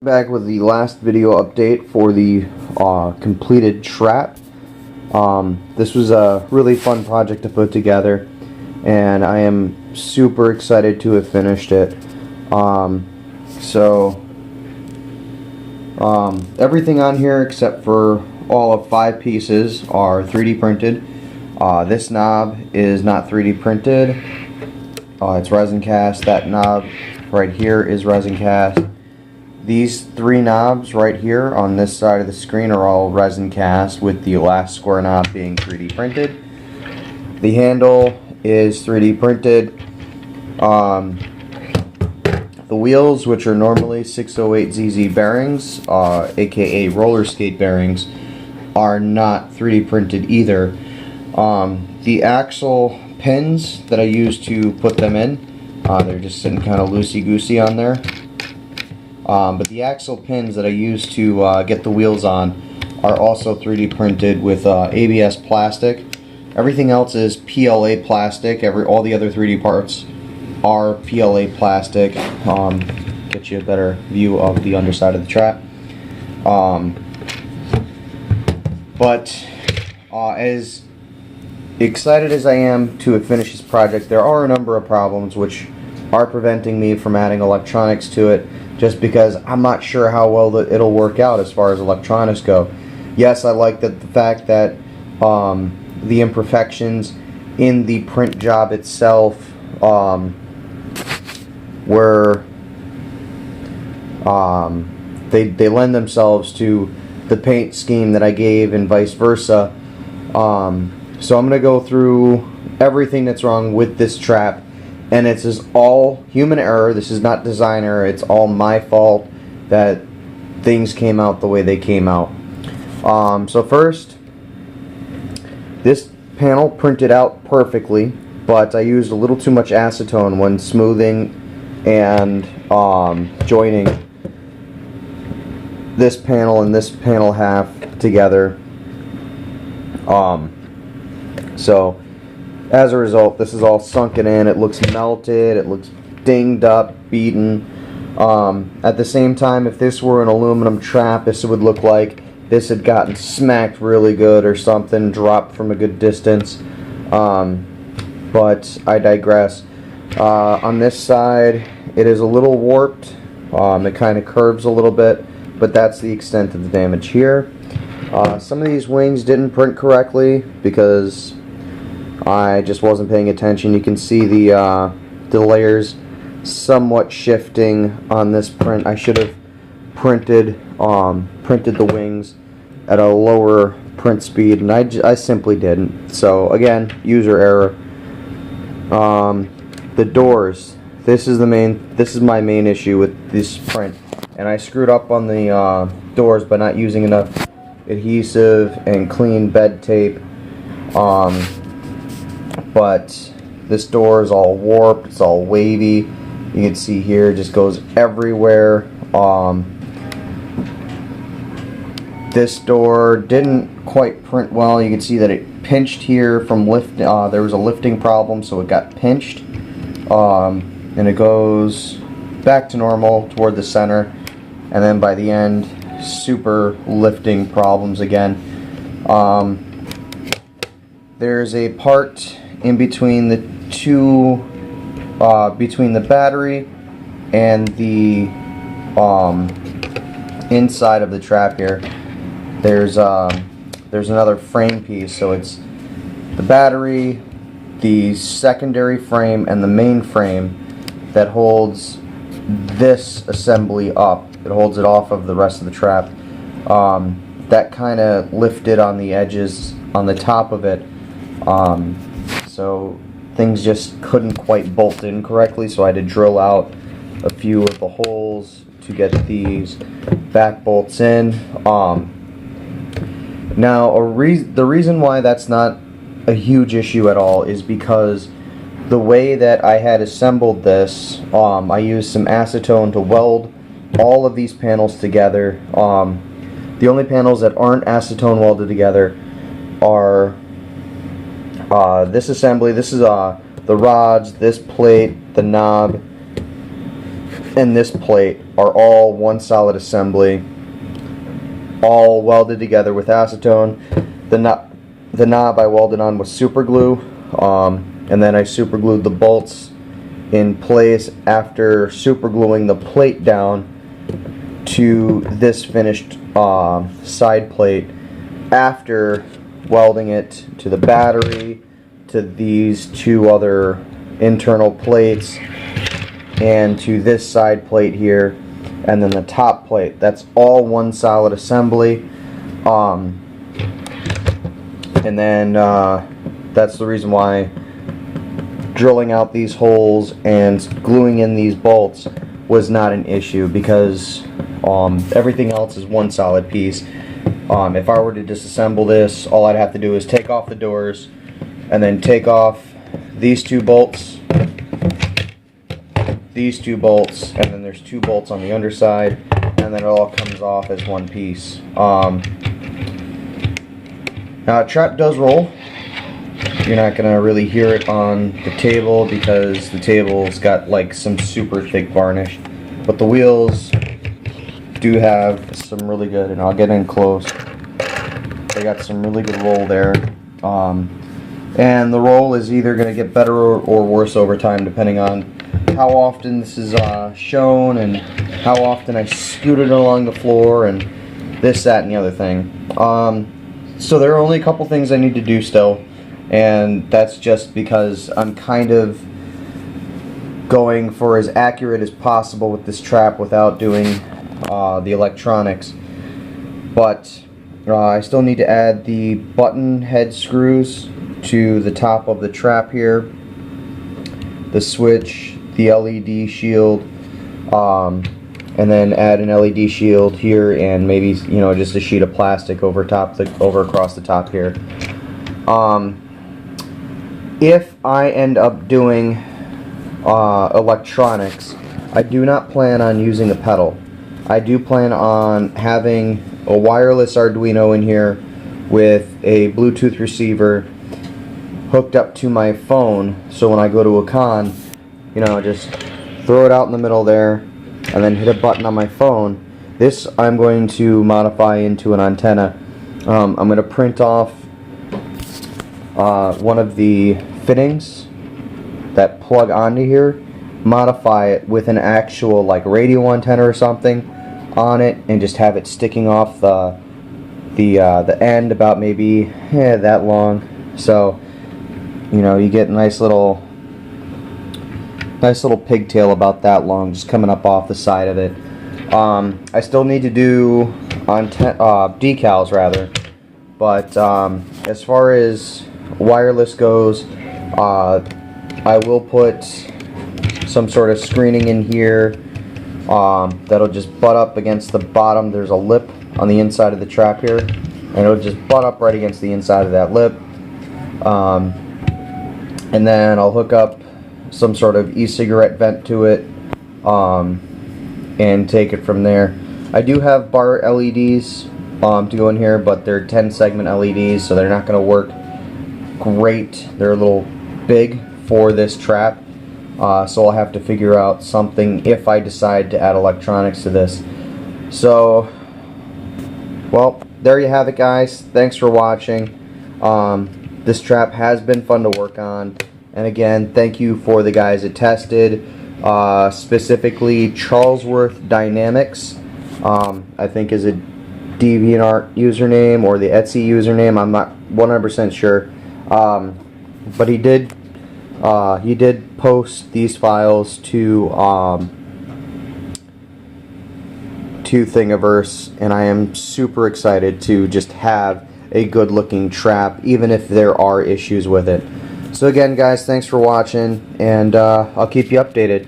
Back with the last video update for the completed trap. This was a really fun project to put together, and I am super excited to have finished it. Everything on here except for all of 5 pieces are 3D printed. This knob is not 3D printed. It's resin cast. That knob right here is resin cast. These 3 knobs right here on this side of the screen are all resin cast, with the last square knob being 3D printed. The handle is 3D printed. The wheels, which are normally 608ZZ bearings, aka roller skate bearings, are not 3D printed either. The axle pins that I use to put them in, they're just sitting kind of loosey-goosey on there. But the axle pins that I use to get the wheels on are also 3D printed with ABS plastic. Everything else is PLA plastic. All the other 3D parts are PLA plastic. Get you a better view of the underside of the trap. As excited as I am to have finished this project, there are a number of problems which are preventing me from adding electronics to it, just because I'm not sure how well it'll work out as far as electronics go. Yes, I like the fact that the imperfections in the print job itself they lend themselves to the paint scheme that I gave and vice versa. So I'm going to go through everything that's wrong with this trap, and it's just all human error. This is not design error. It's all my fault that things came out the way they came out. So first, this panel printed out perfectly, but I used a little too much acetone when smoothing and joining this panel and this panel half together. So as a result, this is all sunken in. It looks melted. It looks dinged up, beaten. At the same time, if this were an aluminum trap, this would look like this had gotten smacked really good or something, dropped from a good distance. But I digress. On this side, it is a little warped. It kind of curves a little bit, but that's the extent of the damage here. Some of these wings didn't print correctly because I just wasn't paying attention. You can see the layers somewhat shifting on this print. I should have printed the wings at a lower print speed, and I simply didn't. So again, user error. The doors. This is my main issue with this print, and I screwed up on the doors by not using enough adhesive and clean bed tape. But this door is all warped, it's all wavy. You can see here it just goes everywhere. This door didn't quite print well. You can see that it pinched here from lift. There was a lifting problem, so it got pinched. And it goes back to normal toward the center, and then by the end, super lifting problems again. There's a part in between the two, between the battery and the inside of the trap here. There's another frame piece, so it's the battery, the secondary frame, and the main frame that holds this assembly up. It holds it off of the rest of the trap. That kind of lifted on the edges, on the top of it. So things just couldn't quite bolt in correctly, so I had to drill out a few of the holes to get these back bolts in. Now, the reason why that's not a huge issue at all is because the way that I had assembled this, I used some acetone to weld all of these panels together. The only panels that aren't acetone welded together are this assembly. This is the rods, this plate, the knob, and this plate. are all one solid assembly, all welded together with acetone. The knob I welded on with super glue, and then I super glued the bolts in place after super gluing the plate down to this finished side plate, after welding it to the battery, to these two other internal plates, and to this side plate here, and then the top plate. That's all one solid assembly. And then that's the reason why drilling out these holes and gluing in these bolts was not an issue, because everything else is one solid piece. If I were to disassemble this, all I'd have to do is take off the doors and then take off these two bolts, these two bolts, and then there's two bolts on the underside, and then it all comes off as one piece. Now, a trap does roll. You're not going to really hear it on the table because the table's got like some super thick varnish, but the wheels do have some really good, and I'll get in close, they got some really good roll there. And the roll is either going to get better or worse over time, depending on how often this is shown and how often I scoot it along the floor and this, that, and the other thing. So there are only a couple things I need to do still, and that's just because I'm kind of going for as accurate as possible with this trap without doing the electronics. But I still need to add the button head screws to the top of the trap here, the switch, the LED shield, and then add an LED shield here, and maybe, you know, just a sheet of plastic over across the top here. If I end up doing electronics, I do not plan on using a pedal. I do plan on having a wireless Arduino in here with a Bluetooth receiver hooked up to my phone, so when I go to a con, you know, just throw it out in the middle there and then hit a button on my phone. This I'm going to modify into an antenna. I'm going to print off one of the fittings that plug onto here, modify it with an actual like radio antenna or something on it, and just have it sticking off the end about maybe that long. So, you know, you get a nice little pigtail about that long just coming up off the side of it. I still need to do decals rather, but as far as wireless goes, I will put some sort of screening in here that'll just butt up against the bottom. There's a lip on the inside of the trap here, and it'll just butt up right against the inside of that lip. And then I'll hook up some sort of e-cigarette vent to it, and take it from there. I do have bar LEDs to go in here, but they're 10 segment LEDs, so they're not going to work great. They're a little big for this trap, so I'll have to figure out something if I decide to add electronics to this. So, well, there you have it, guys. Thanks for watching. This trap has been fun to work on, and again, thank you for the guys at Tested, specifically Charlesworth Dynamics, I think is a DeviantArt username or the Etsy username. I'm not 100% sure, but he did post these files to Thingiverse, and I am super excited to just have a good looking trap, even if there are issues with it. So again, guys, thanks for watching, and I'll keep you updated.